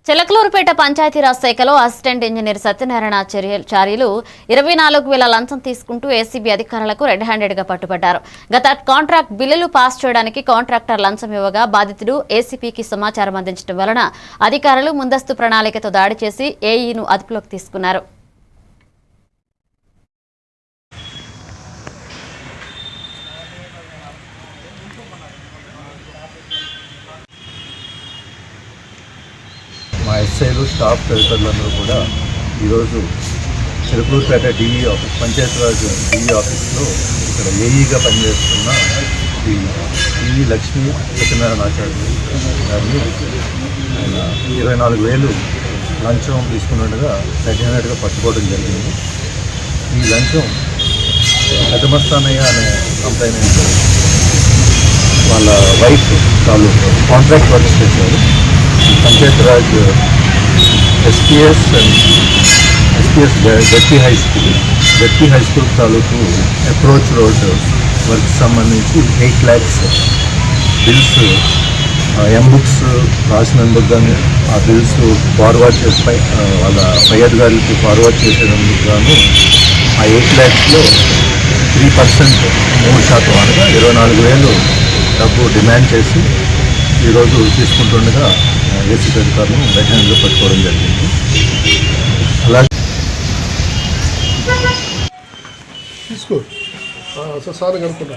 చిలకలూరుపేట పంచాయతీరాజ్ శాఖలో assistant engineer Satyanarayana చార్యులు 24,000 లంచం తీసుకుంటూ ఏసీబీ అధికారులకు రెడ్ హ్యాండెడ్గా పట్టుబడ్డారు. గత కాంట్రాక్ట్ బిల్లులు పాస్ చేయడానికి కాంట్రాక్టర్ లంచం ఇవ్వగా బాధితుడు ఏసీపీకి సమాచారం అందించడం వలన అధికారులు ముందస్తు ప్రణాళికతో దాడి చేసి ఏఈను అదుపులోకి తీసుకున్నారు. మా ఎస్ఐలు స్టాఫ్ తదితరులందరూ కూడా ఈరోజు Chilakaluripet DE office Panchayati Raj DE ఆఫీస్లో ఇక్కడ ఏఈగా పనిచేస్తున్న శ్రీ ఈవి లక్ష్మీ సత్యనారాయణ ఆచార్యులు గారిని ఆయన 24,000 లంచం తీసుకున్నట్టుగా రెడ్ పట్టుకోవడం జరిగింది. ఈ లంచం పెద్దమస్తానయ్య అనే కంప్లైంట్ వాళ్ళ వైఫ్ వాళ్ళు కాంట్రాక్ట్ వర్క్స్ చేశారు. Panchayati Raj SPS ZP high school తాలూకు అప్రోచ్ రోడ్ వర్క్ సంబంధించి 8 lakhs బిల్స్ ఎంబుక్స్ రాసినందుకు కానీ ఆ బిల్స్ ఫార్వర్డ్ చేసి వాళ్ళ పై అధికారులకి ఫార్వర్డ్ చేసేందుకు గాను ఆ 8 lakhsలో 3% 3% అనగా 24,000 డబ్బు డిమాండ్ చేసి ఈరోజు తీసుకుంటుండగా ఏసీపీ అధికారులు రెడ్ హ్యాండ్లో పట్టుకోవడం జరిగింది. అలాగే తీసుకో సార్ కనుక్కున్నా